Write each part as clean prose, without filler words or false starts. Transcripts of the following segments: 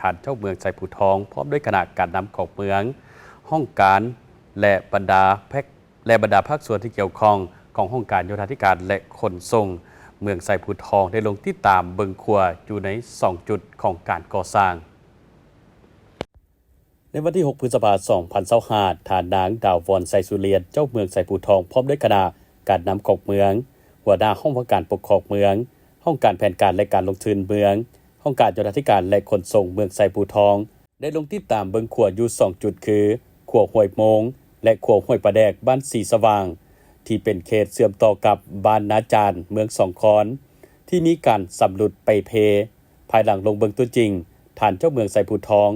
ฐานเจ้าเมืองไซภูทองพร้อมด้วยคณะการนำของเมืองห้องการและบรรดาภาคส่วนที่เกี่ยวข้องของห้องการโยธาธิการและขนส่งเมืองไซภูทองได้ลงติดตามเบิงครัวอยู่ใน2จุดของการก่อสร้างในวันที่ 6 พฤษภาคม 2025 ฐานนางดาววอนไซสุเรียนเจ้าเมืองไซภูทองพร้อมด้วยคณะการนำของเมืองหัวหน้าห้องว่าการปกครองเมืองห้องการแผนการและการลงทุนเมืองห้องการโยธาธิการและขนส่งเมืองไซภูทองได้ลงติดตามเบิงครัวอยู่2จุดคือครัวห้วยโมงและครัวห้วยปลาแดกบ้านสีสว่างที่เป็นเขตเชื่อมต่อกับบ้านนาจารเมืองสองคอนที่มีการสำรุดไปเพภายหลังลงเบิงตัวจริงฐานเจ้าเมืองไซภูทอง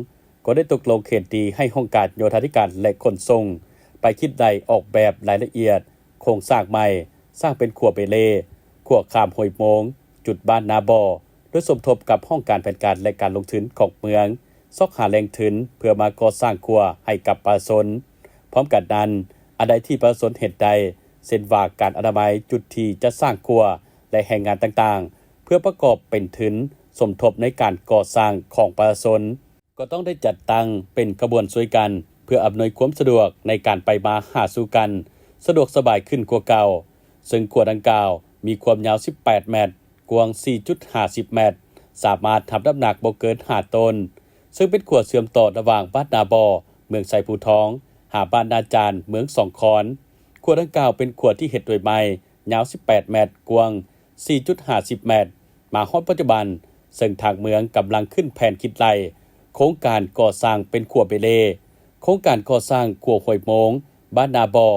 ก็ได้ตกลงเขตดีให้ห้องการโยธาธิการและขนส่งไปคิดใดออกแบบรายละเอียดโครงสร้างใหม่สร้างเป็นขัวเปเล่ขัวขามห้วยโมงจุดบ้านนาบอโดยสมทบกับห้องการแผนการและการลงทุนของเมืองซอกหาแหล่งทุนเพื่อมาก่อสร้างขัวให้กับประชาชนพร้อมกันนั้นอันใดที่ประชาชนเห็นใดเส้นว่าการอนามัยจุดที่จะสร้างขัวและแห่งงานต่างๆเพื่อประกอบเป็นทุนสมทบในการก่อสร้างของประชาชนก็ต้องได้จัดตั้งเป็นขบวนช่วยกันเพื่ออำนวยความสะดวกในการไปมาหาสู่กันสะดวกสบายขึ้นกว่าเก่าซึ่งขัวดังกล่าวมีความยาว18เมตรกว้าง 4.50 เมตรสามารถทำน้ำหนักบ่เกิน5ตนซึ่งเป็นขัวเชื่อมต่อระหว่างบ้านนาบอเมืองไซภูทองหาบ้านนาจารเมืองสองคอนขัวดังกล่าวเป็นขัวที่เฮ็ดด้วยไม้ยาว18เมตรกว้าง 4.50 เมตรมาฮอดปัจจุบันซึ่งทางเมืองกำลังขึ้นแผนคิดไล่โครงการก่อสร้างเป็นขัวเปเล่โครงการก่อสร้างขัวห้วยโมงบ้านนาบอ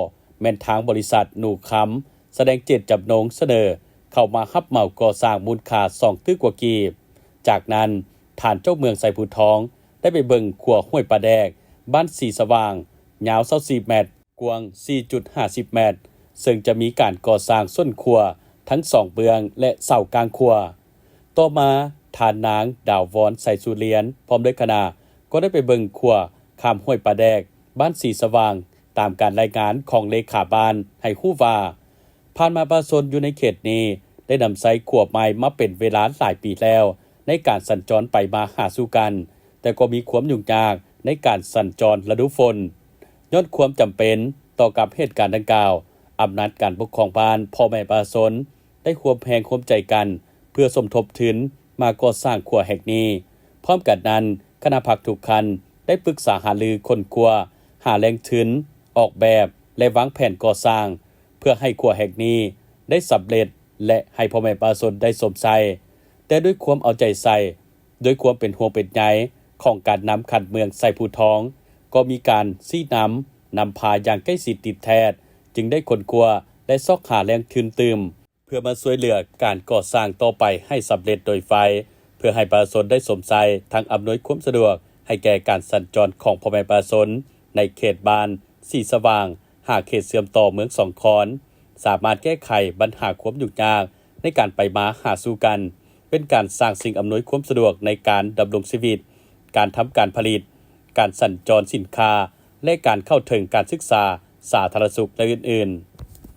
แม่นทางบริษัทหนูค้ำแสดงเจตจำนงเสนอเข้ามารับเหมาก่อสร้างมูลค่า2ตึกกว่ากีบจากนั้นฐานเจ้าเมืองไซภูทองได้ไปเบิ่งขัวห้วยปลาแดกบ้านสีสว่างยาว24เมตรกว้าง 4.50 เมตรซึ่งจะมีการก่อสร้างส้นขัวทั้ง2เบื้องและเสากลางขัวต่อมาฐานนางดาววอนไซสุเรียนพร้อมด้วยคณะก็ได้ไปเบิ่งขัวข้ามห้วยปลาแดกบ้านสีสว่างตามการรายงานของเลขาบาลให้ฮู้ว่าผ่านมาประชาชนอยู่ในเขตนี้ได้นำไซขัวไม้มาเป็นเวลาหลายปีแล้วในการสัญจรไปมาหาสู่กันแต่ก็มีความยุ่งยากในการสัญจรฤดูฝนย้อนความจำเป็นต่อกับเหตุการณ์ดังกล่าวอำนาจการปกครองบ้านพ่อแม่ประชาชนได้ควบแพงควบใจกันเพื่อสมทบทุนมาก่อสร้างขัวแห่งนี้พร้อมกันนั้นคณะพรรคทุกคันได้ปรึกษาหารือคนขัวหาแหล่งทุนออกแบบและวางแผนก่อสร้างเพื่อให้ขัวแห่งนี้ได้สำเร็จและให้พ่อแม่ประชาชนได้สมใจแต่ด้วยความเอาใจใส่ด้วยความเป็นห่วงเป็นใยของการนำขันเมืองไซภูทองก็มีการซี้นำพาอย่างใกล้ชิดติดแท้จึงได้คนขัวและซอกหาแรงทุนตืมเพื่อมาช่วยเหลือการก่อสร้างต่อไปให้สำเร็จโดยไฟเพื่อให้ประชาชนได้สมใจทั้งอำนวยความสะดวกให้แก่การสัญจรของพ่อแม่ประชาชนในเขตบ้านสีสว่างหากเขตเชื่อมต่อเมืองสองคอนสามารถแก้ไขปัญหาความยุ่งยากในการไปมาหาสู่กันเป็นการสร้างสิ่งอำนวยความสะดวกในการดำรงชีวิตการทำการผลิตการสัญจรสินค้าและการเข้าถึงการศึกษาสาธารณสุขและอื่นๆ